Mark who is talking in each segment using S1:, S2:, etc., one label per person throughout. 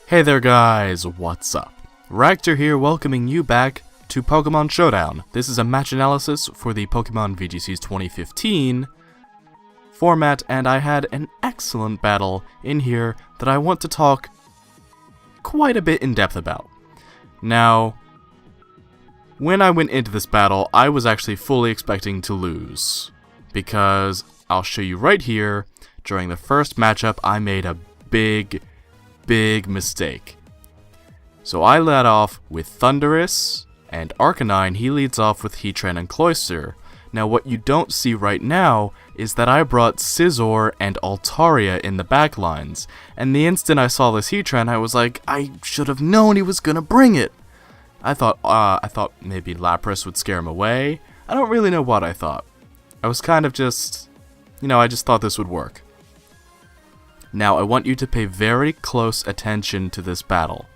S1: Hey there guys, what's up? Ragtter here, welcoming you back to Pokémon Showdown. This is a match analysis for the Pokémon VGC's 2015 format, and I had an excellent battle in here that I want to talk quite a bit in depth about. Now, when I went into this battle, I was actually fully expecting to lose, because I'll show you right here, during the first matchup, I made a big mistake. So I led off with Thundurus, and Arcanine, he leads off with Heatran and Cloyster. Now what you don't see right now is that I brought Scizor and Altaria in the back lines, and the instant I saw this Heatran, I was like, I should have known he was gonna bring it. I thought maybe Lapras would scare him away. I don't really know what I thought. I was kind of just, I just thought this would work. Now, I want you to pay very close attention to this battle,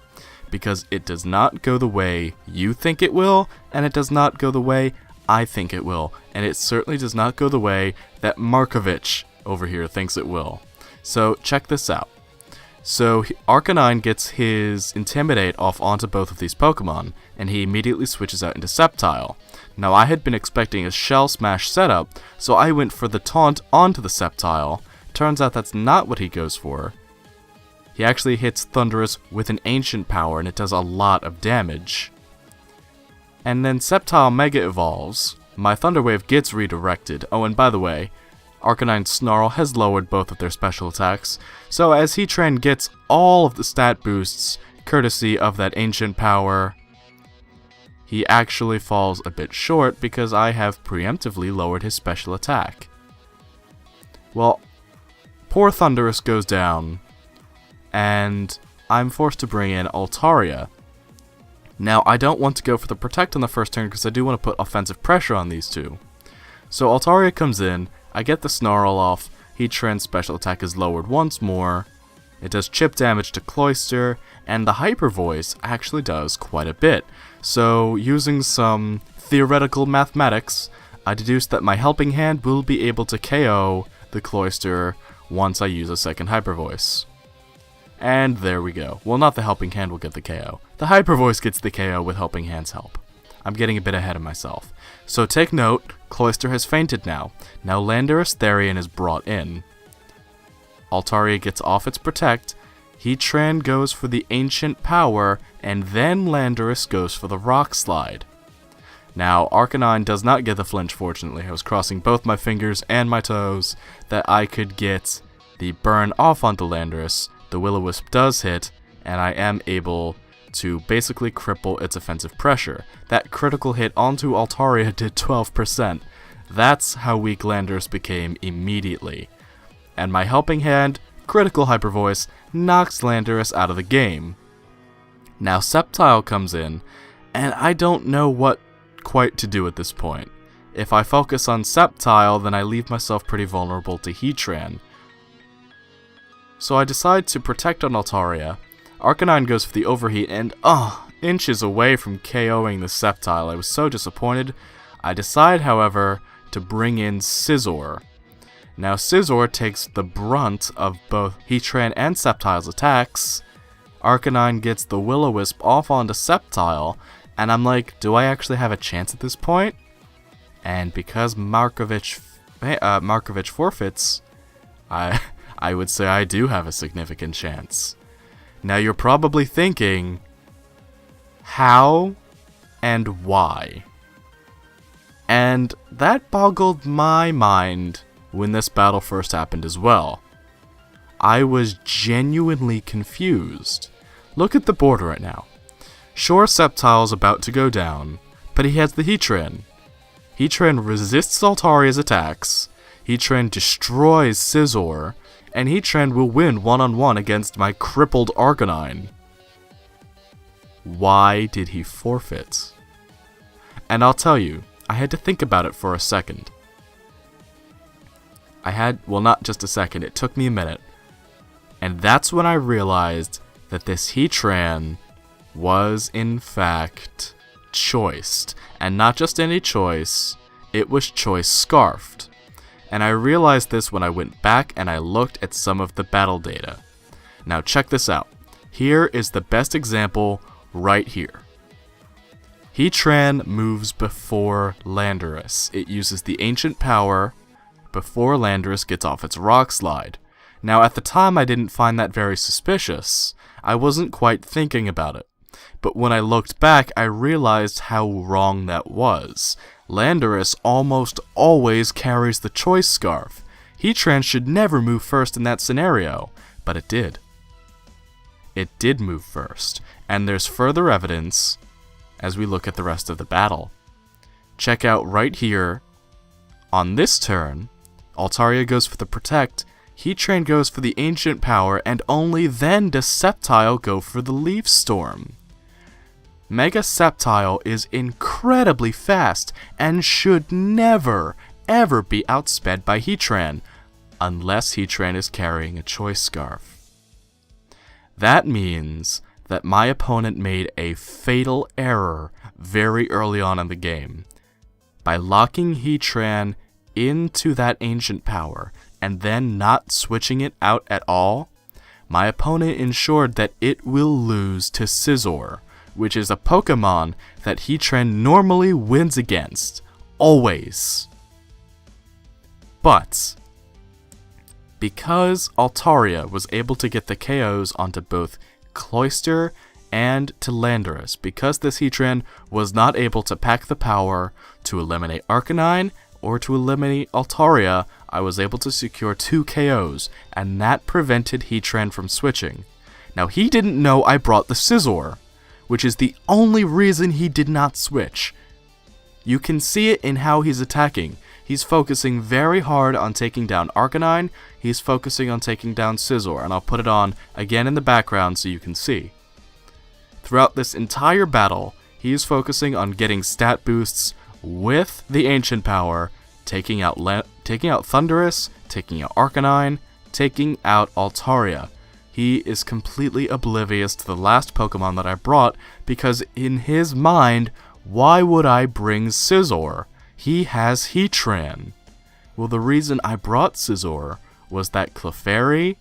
S1: because it does not go the way you think it will, and it does not go the way I think it will, and it certainly does not go the way that Markovich over here thinks it will. So, check this out. So, Arcanine gets his Intimidate off onto both of these Pokemon, and he immediately switches out into Sceptile. Now, I had been expecting a Shell Smash setup, so I went for the Taunt onto the Sceptile. Turns out that's not what he goes for. He actually hits Thundurus with an Ancient Power, and it does a lot of damage. And then Sceptile Mega Evolves. My Thunder Wave gets redirected. Oh, and by the way, Arcanine's Snarl has lowered both of their special attacks, so as Heatran gets all of the stat boosts, courtesy of that Ancient Power, he actually falls a bit short because I have preemptively lowered his special attack. Well, poor Thundurus goes down, and I'm forced to bring in Altaria. Now, I don't want to go for the Protect on the first turn because I do want to put offensive pressure on these two. So Altaria comes in, I get the Snarl off, Heatran's special attack is lowered once more, it does chip damage to Cloyster, and the Hyper Voice actually does quite a bit. So, using some theoretical mathematics, I deduced that my Helping Hand will be able to KO the Cloyster once I use a second Hyper Voice. And there we go. Well, not the Helping Hand will get the KO. The Hyper Voice gets the KO with Helping Hand's help. I'm getting a bit ahead of myself. So take note, Cloyster has fainted now. Now Landorus Therian is brought in. Altaria gets off its Protect, Heatran goes for the Ancient Power, and then Landorus goes for the Rock Slide. Now, Arcanine does not get the flinch, fortunately. I was crossing both my fingers and my toes that I could get the burn off onto Landorus. The Will-O-Wisp does hit, and I am able to basically cripple its offensive pressure. That critical hit onto Altaria did 12%. That's how weak Landorus became immediately. And my Helping Hand, critical Hyper Voice, knocks Landorus out of the game. Now Sceptile comes in, and I don't know what quite to do at this point. If I focus on Sceptile, then I leave myself pretty vulnerable to Heatran. So I decide to Protect on Altaria. Arcanine goes for the Overheat, and inches away from KOing the Sceptile. I was so disappointed. I decide, however, to bring in Scizor. Now Scizor takes the brunt of both Heatran and Sceptile's attacks. Arcanine gets the Will-O-Wisp off onto Sceptile, and I'm like, do I actually have a chance at this point? And because Markovich forfeits, I would say I do have a significant chance. Now you're probably thinking, how and why? And that boggled my mind when this battle first happened as well. I was genuinely confused. Look at the board right now. Sure, Sceptile's about to go down, but he has the Heatran. Heatran resists Altaria's attacks, Heatran destroys Scizor, and Heatran will win one-on-one against my crippled Arcanine. Why did he forfeit? And I'll tell you, I had to think about it for a second. Well, not just a second, it took me a minute. And that's when I realized that this Heatran was, in fact, choiced. And not just any choice, it was choice scarfed. And I realized this when I went back and I looked at some of the battle data. Now check this out. Here is the best example right here. Heatran moves before Landorus. It uses the Ancient Power before Landorus gets off its Rock Slide. Now, at the time, I didn't find that very suspicious. I wasn't quite thinking about it. But when I looked back, I realized how wrong that was. Landorus almost always carries the Choice Scarf. Heatran should never move first in that scenario, but it did. It did move first, and there's further evidence as we look at the rest of the battle. Check out right here, on this turn, Altaria goes for the Protect, Heatran goes for the Ancient Power, and only then does Sceptile go for the Leaf Storm. Mega Sceptile is incredibly fast and should never, ever be outsped by Heatran, unless Heatran is carrying a Choice Scarf. That means that my opponent made a fatal error very early on in the game. By locking Heatran into that Ancient Power and then not switching it out at all, my opponent ensured that it will lose to Scizor, which is a Pokemon that Heatran normally wins against, always. But because Altaria was able to get the KOs onto both Cloyster and to Landorus, because this Heatran was not able to pack the power to eliminate Arcanine or to eliminate Altaria, I was able to secure 2 KOs, and that prevented Heatran from switching. Now, he didn't know I brought the Scizor, which is the only reason he did not switch. You can see it in how he's attacking. He's focusing very hard on taking down Arcanine, he's focusing on taking down Scizor, and I'll put it on again in the background so you can see. Throughout this entire battle, he is focusing on getting stat boosts with the Ancient Power, taking out Thundurus, taking out Arcanine, taking out Altaria. He is completely oblivious to the last Pokemon that I brought, because in his mind, why would I bring Scizor? He has Heatran. Well, the reason I brought Scizor was that Clefairy,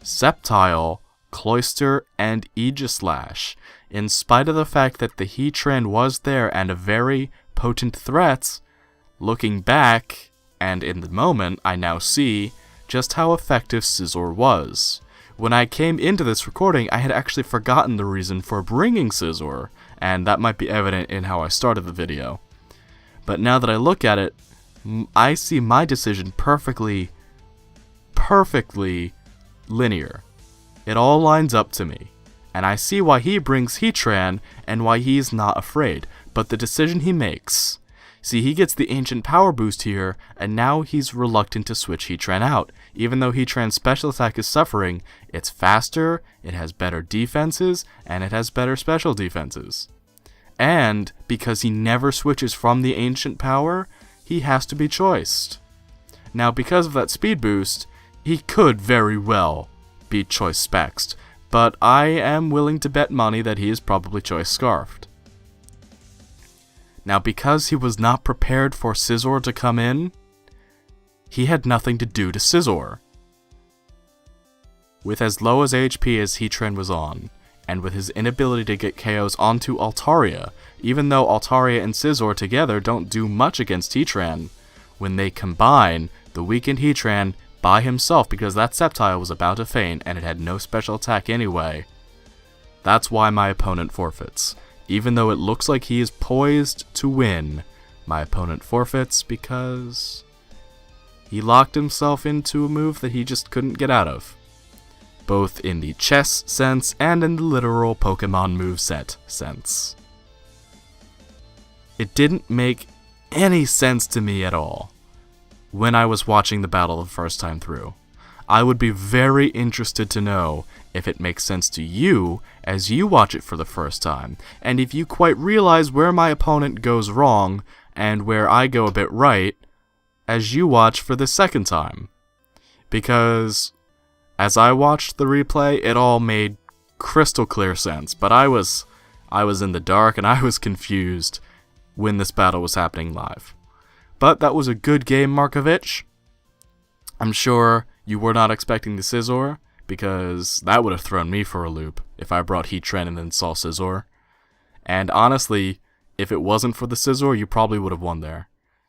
S1: Sceptile, Cloyster, and Aegislash, in spite of the fact that the Heatran was there and a very potent threat, looking back, and in the moment, I now see just how effective Scizor was. When I came into this recording, I had actually forgotten the reason for bringing Scizor, and that might be evident in how I started the video. But now that I look at it, I see my decision perfectly linear. It all lines up to me, and I see why he brings Heatran and why he's not afraid, but the decision he makes. See, he gets the Ancient Power boost here, and now he's reluctant to switch Heatran out. Even though Heatran's special attack is suffering, it's faster, it has better defenses, and it has better special defenses. And because he never switches from the Ancient Power, he has to be choiced. Now, because of that speed boost, he could very well be choice spexed, but I am willing to bet money that he is probably choice scarfed. Now, because he was not prepared for Scizor to come in, he had nothing to do to Scizor. With as low as HP as Heatran was on, and with his inability to get KOs onto Altaria, even though Altaria and Scizor together don't do much against Heatran, when they combine, the weakened Heatran by himself, because that Sceptile was about to faint and it had no special attack anyway, that's why my opponent forfeits. Even though it looks like he is poised to win, my opponent forfeits because he locked himself into a move that he just couldn't get out of. Both in the chess sense and in the literal Pokemon moveset sense. It didn't make any sense to me at all when I was watching the battle the first time through. I would be very interested to know if it makes sense to you as you watch it for the first time, and if you quite realize where my opponent goes wrong and where I go a bit right as you watch for the second time. Because as I watched the replay, it all made crystal clear sense, but I was in the dark and I was confused when this battle was happening live. But that was a good game, Markovich. I'm sure you were not expecting the Scizor, because that would have thrown me for a loop if I brought Heatran and then saw Scizor. And honestly, if it wasn't for the Scizor, you probably would have won there.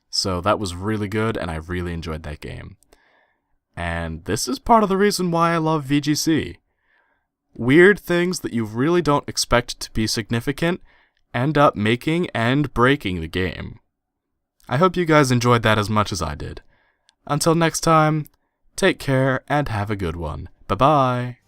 S1: So that was really good, and I really enjoyed that game. And this is part of the reason why I love VGC. Weird things that you really don't expect to be significant end up making and breaking the game. I hope you guys enjoyed that as much as I did. Until next time, take care and have a good one. Bye-bye.